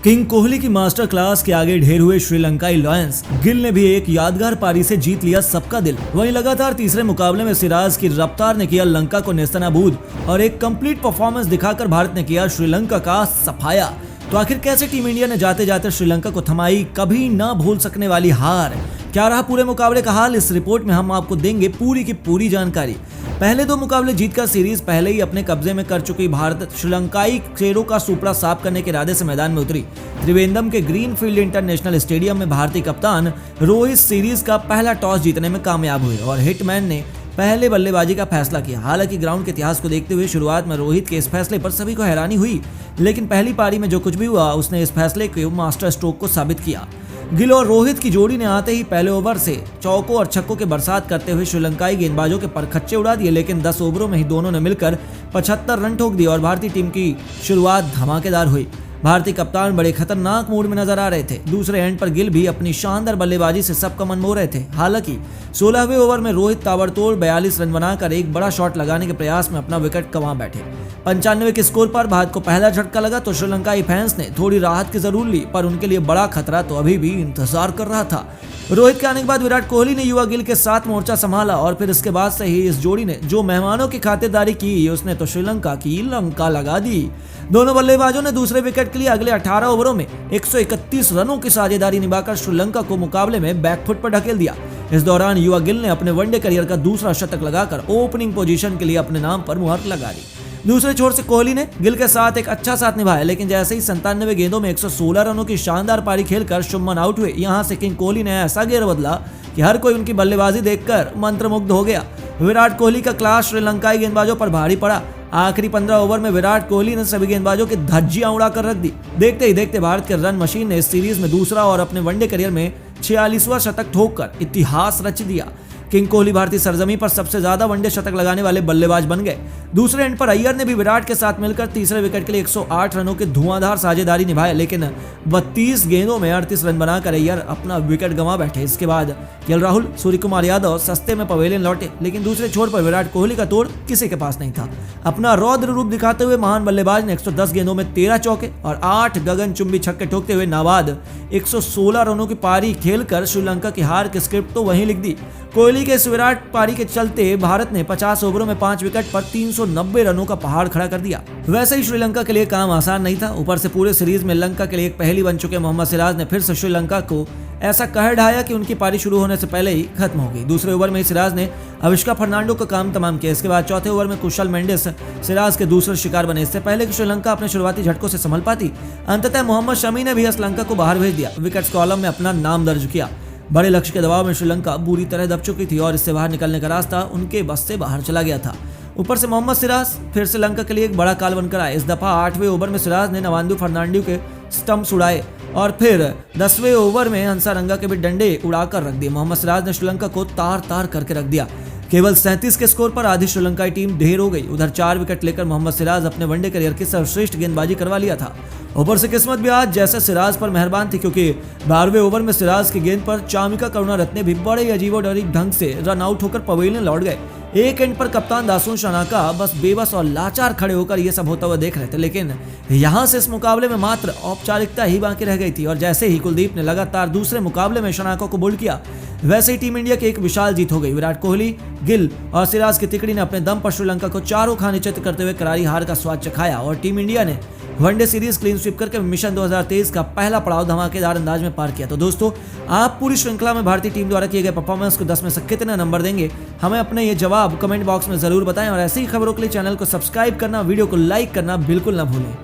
King Kohli की master class के आगे ढेर हुए श्रीलंकाई लॉयंस। गिल ने भी एक यादगार पारी से जीत लिया सबका दिल। वहीं लगातार तीसरे मुकाबले में सिराज की रफ्तार ने किया लंका को नेस्तनाबूद और एक कंप्लीट परफॉर्मेंस दिखाकर भारत ने किया श्रीलंका का सफाया। तो आखिर कैसे टीम इंडिया ने जाते जाते श्रीलंका को थमाई कभी ना भूल सकने वाली हार? क्या रहा पूरे मुकाबले का हाल? इस रिपोर्ट में हम आपको देंगे पूरी की पूरी जानकारी। पहले दो मुकाबले जीतकर सीरीज पहले ही अपने कब्जे में कर चुकी भारत श्रीलंकाई शेरों का सुपड़ा साफ करने के इरादे से मैदान में उतरी। त्रिवेंद्रम के ग्रीनफील्ड इंटरनेशनल स्टेडियम में भारतीय कप्तान रोहित सीरीज का पहला टॉस जीतने में कामयाब हुए और हिटमैन ने पहले बल्लेबाजी का फैसला किया। हालांकि ग्राउंड के इतिहास को देखते हुए शुरुआत में रोहित के इस फैसले पर सभी को हैरानी हुई, लेकिन पहली पारी में जो कुछ भी हुआ उसने इस फैसले के मास्टर स्ट्रोक को साबित किया। गिल और रोहित की जोड़ी ने आते ही पहले ओवर से चौकों और छक्कों के बरसात करते हुए श्रीलंकाई गेंदबाजों के परखच्चे उड़ा दिए, लेकिन 10 ओवरों में ही दोनों ने मिलकर 75 रन ठोक दिए और भारतीय टीम की शुरुआत धमाकेदार हुई। भारतीय कप्तान बड़े खतरनाक मूड में नजर आ रहे थे। दूसरे एंड पर गिल भी अपनी शानदार बल्लेबाजी से सबका मन मोह रहे थे। हालांकि 16वें ओवर में रोहित ताबड़तोड़ 42 रन बनाकर एक बड़ा शॉट लगाने के प्रयास में अपना विकेट गंवा बैठे। 95 के स्कोर पर भारत को पहला झटका लगा तो श्रीलंकाई फैंस ने थोड़ी राहत की जरूर ली, पर उनके लिए बड़ा खतरा तो अभी भी इंतजार कर रहा था। रोहित के आने के बाद विराट कोहली ने युवा गिल के साथ मोर्चा संभाला और फिर इसके बाद से ही इस जोड़ी ने जो मेहमानों की खातिरदारी की उसने तो श्रीलंका की लंका लगा दी। दोनों बल्लेबाजों ने दूसरे विकेट के लिए अगले 18 ओवरों में 131 रनों की साझेदारी निभाकर श्रीलंका को मुकाबले में बैकफुट पर ढकेल दिया। इस दौरान युवा गिल ने अपने वनडे करियर का दूसरा शतक लगाकर ओपनिंग पोजीशन के लिए अपने नाम पर मुहर लगा दी। दूसरे छोर से कोहली ने गिल के साथ एक अच्छा साथ निभाया, लेकिन जैसे ही 97 गेंदों में 116 रनों की शानदार पारी खेलकर शुभमन आउट हुए, यहां से किंग कोहली ने ऐसा गेर बदला कि हर कोई उनकी बल्लेबाजी देखकर मंत्रमुग्ध हो गया। विराट कोहली का क्लास श्रीलंकाई गेंदबाजों पर भारी पड़ा। आखिरी 15 ओवर में विराट कोहली ने सभी गेंदबाजों की धज्जियां उड़ाकर रख दी। देखते ही देखते भारत के रन मशीन ने इस सीरीज में दूसरा और अपने वनडे करियर में 46वां शतक ठोककर इतिहास रच दिया। किंग कोहली भारतीय सरजमी पर सबसे ज्यादा वनडे शतक लगाने वाले बल्लेबाज बन गए। दूसरे एंड पर अय्यर ने भी विराट के साथ मिलकर तीसरे विकेट के लिए 108 रनों की धुआंधार साझेदारी निभाई, लेकिन 32 गेंदों में 38 रन बनाकर अय्यर अपना विकेट गंवा बैठे। इसके बाद केएल राहुल, सूर्यकुमार यादव सस्ते में पवेलियन लौटे, लेकिन दूसरे छोर पर विराट कोहली का तोड़ किसी के पास नहीं था। अपना रौद्र रूप दिखाते हुए महान बल्लेबाज ने 110 गेंदों में 13 चौके और 8 गगनचुंबी छक्के ठोकते हुए नाबाद 116 रनों की पारी खेलकर श्रीलंका की हार की स्क्रिप्ट तो वहीं लिख दी। कोहली के इस विराट पारी के चलते भारत ने 50 ओवरों में 5 विकेट पर 390 रनों का पहाड़ खड़ा कर दिया। वैसे ही श्रीलंका के लिए काम आसान नहीं था। ऊपर से पूरे सीरीज में लंका के लिए एक पहेली बन चुके मोहम्मद सिराज ने फिर से श्रीलंका को ऐसा कहर ढाया कि उनकी पारी शुरू होने से पहले ही खत्म हो गई। दूसरे ओवर में सिराज ने अविष्का फर्नांडो का काम तमाम किया। इसके बाद चौथे ओवर में कुशल मेंडिस सिराज के दूसरे शिकार बने। इससे पहले कि श्रीलंका अपने शुरुआती झटकों से संभल पाती, अंततः मोहम्मद शमी ने भी श्रीलंका को बाहर भेज दिया। विकेट्स कॉलम में अपना नाम दर्ज किया। बड़े लक्ष्य के दबाव में श्रीलंका बुरी तरह दब चुकी थी और इससे बाहर निकलने का रास्ता उनके बस से बाहर चला गया था। ऊपर से मोहम्मद सिराज फिर श्रीलंका के लिए एक बड़ा काल बनकर आए। इस दफा 8वें ओवर में सिराज ने नवांदु फर्नांडियो के स्टंप्स उड़ाए और फिर 10वें ओवर में हंसारंगा के भी डंडे उड़ाकर रख दिए। मोहम्मद सिराज ने श्रीलंका को तार तार करके रख दिया। केवल 37 के स्कोर पर आधी श्रीलंकाई टीम ढेर हो गई। उधर 4 विकेट लेकर मोहम्मद सिराज अपने वनडे करियर की सर्वश्रेष्ठ गेंदबाजी करवा लिया था। ऊपर से किस्मत भी आज जैसे सिराज पर मेहरबान थी, क्योंकि 12वें ओवर में सिराज की गेंद पर चामिका करुणारत्ने भी बड़े अजीबोगरीब ढंग से रन आउट होकर पवेलियन लौट गए। एक एंड पर कप्तान दासुन शनाका बस बेबस और लाचार खड़े होकर यह सब होता हुआ देख रहे थे, लेकिन यहां से इस मुकाबले में मात्र औपचारिकता ही बाकी रह गई थी। और जैसे ही कुलदीप ने लगातार दूसरे मुकाबले में शनाका को बोल्ड किया, वैसे ही टीम इंडिया की एक विशाल जीत हो गई। विराट कोहली, गिल और सिराज की तिकड़ी ने अपने दम पर श्रीलंका को चारों खाने चित करते हुए करारी हार का स्वाद चखाया और टीम इंडिया ने वनडे सीरीज क्लीन स्वीप करके मिशन 2023 का पहला पड़ाव धमाकेदार अंदाज में पार किया। तो दोस्तों, आप पूरी श्रृंखला में भारतीय टीम द्वारा किए गए परफॉर्मेंस को 10 में से कितने नंबर देंगे? हमें अपने ये जवाब कमेंट बॉक्स में जरूर बताएं और ऐसी ही खबरों के लिए चैनल को सब्सक्राइब करना, वीडियो को लाइक करना बिल्कुल ना भूलें।